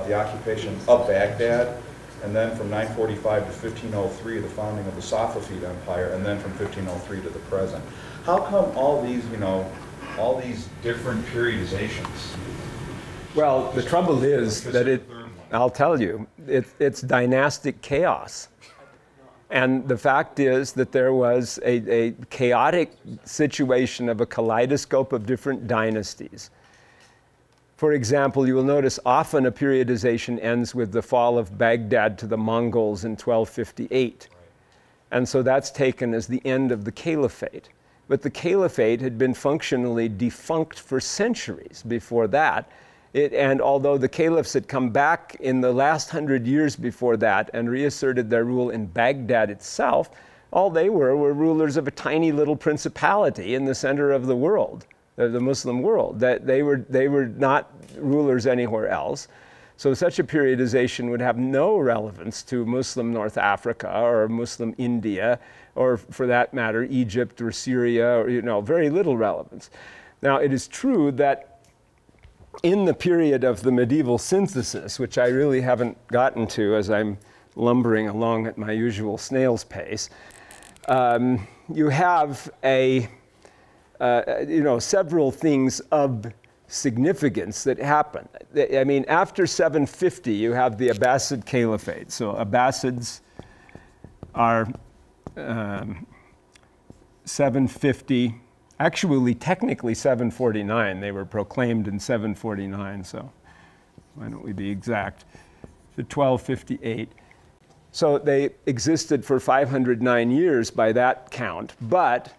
the occupation of Baghdad, and then from 945 to 1503, the founding of the Safavid Empire, and then from 1503 to the present. How come all these, all these different periodizations? Well, the trouble is that I'll tell you, it's dynastic chaos. And the fact is that there was a chaotic situation of a kaleidoscope of different dynasties. For example, you will notice often a periodization ends with the fall of Baghdad to the Mongols in 1258. And so that's taken as the end of the caliphate. But the caliphate had been functionally defunct for centuries before that. And although the caliphs had come back in the last 100 years before that and reasserted their rule in Baghdad itself, all they were rulers of a tiny little principality in the center of the world, the Muslim world. That they were not rulers anywhere else. So such a periodization would have no relevance to Muslim North Africa or Muslim India, or for that matter, Egypt or Syria, or very little relevance. Now, it is true that in the period of the medieval synthesis, which I really haven't gotten to as I'm lumbering along at my usual snail's pace, you have several things of significance that happen. I mean, after 750, you have the Abbasid Caliphate. So Abbasids are 750. Actually, technically 749. They were proclaimed in 749, so why don't we be exact? To 1258. So they existed for 509 years by that count, but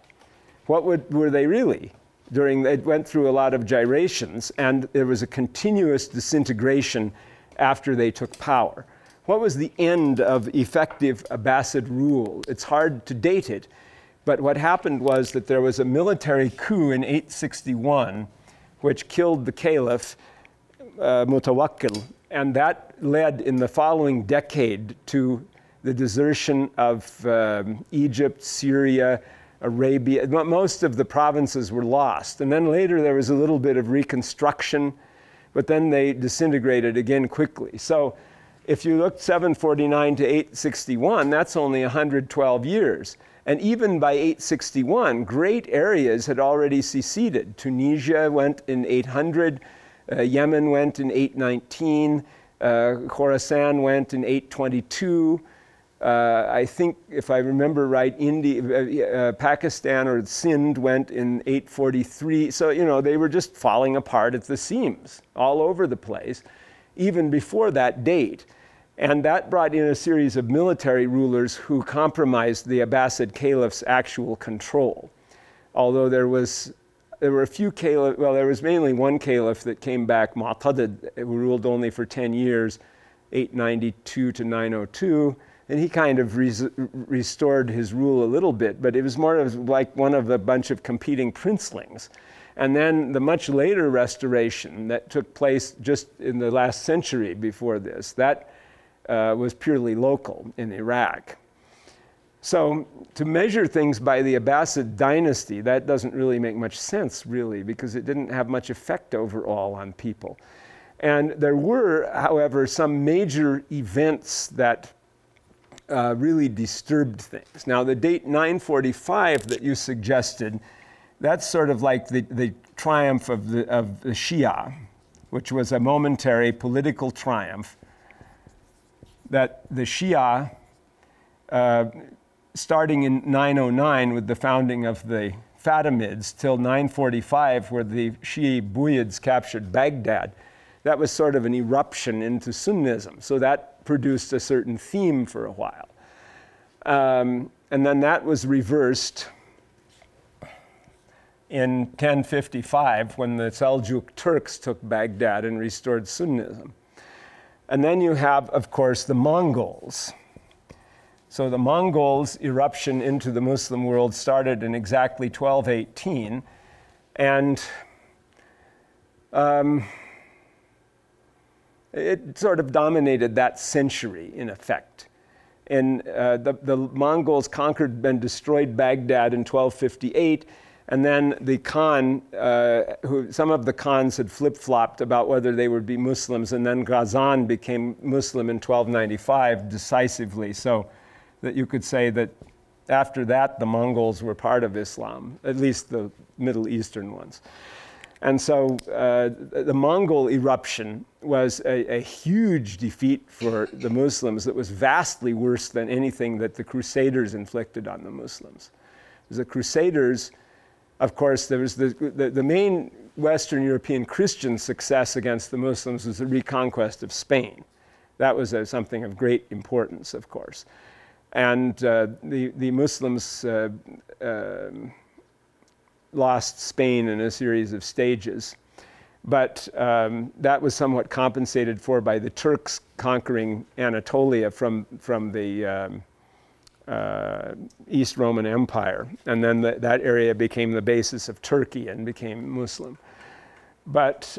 what were they really? It went through a lot of gyrations, and there was a continuous disintegration after they took power. What was the end of effective Abbasid rule? It's hard to date it. But what happened was that there was a military coup in 861, which killed the caliph, Mutawakkil, and that led in the following decade to the desertion of Egypt, Syria, Arabia. Most of the provinces were lost. And then later there was a little bit of reconstruction, but then they disintegrated again quickly. So if you look 749 to 861, that's only 112 years. And even by 861, great areas had already seceded. Tunisia went in 800, Yemen went in 819, Khorasan went in 822. I think, if I remember right, Pakistan or Sindh went in 843. So, they were just falling apart at the seams all over the place, even before that date. And that brought in a series of military rulers who compromised the Abbasid caliph's actual control. Although there were a few caliphs, well, there was mainly one caliph that came back, Mu'tadid, who ruled only for 10 years, 892 to 902. And he kind of restored his rule a little bit, but it was more of like one of a bunch of competing princelings. And then the much later restoration that took place just in the last century before this, that was purely local in Iraq. So to measure things by the Abbasid dynasty, that doesn't really make much sense, really, because it didn't have much effect overall on people. And there were, however, some major events that really disturbed things. Now, the date 945 that you suggested, that's sort of like the triumph of the Shia, which was a momentary political triumph that the Shia, starting in 909 with the founding of the Fatimids till 945, where the Shi'i Buyids captured Baghdad, that was sort of an eruption into Sunnism. So that produced a certain theme for a while. And then that was reversed in 1055 when the Seljuk Turks took Baghdad and restored Sunnism. And then you have, of course, the Mongols. So the Mongols' eruption into the Muslim world started in exactly 1218, and it sort of dominated that century, in effect. And the Mongols conquered and destroyed Baghdad in 1258, And then the Khan, some of the Khans had flip-flopped about whether they would be Muslims, and then Ghazan became Muslim in 1295 decisively, so that you could say that after that the Mongols were part of Islam, at least the Middle Eastern ones. And so the Mongol eruption was a huge defeat for the Muslims that was vastly worse than anything that the Crusaders inflicted on the Muslims. The Crusaders, of course, there was the main Western European Christian success against the Muslims was the reconquest of Spain. That was something of great importance, of course. And the Muslims lost Spain in a series of stages. But that was somewhat compensated for by the Turks conquering Anatolia from the East Roman Empire. And then that area became the basis of Turkey and became Muslim. But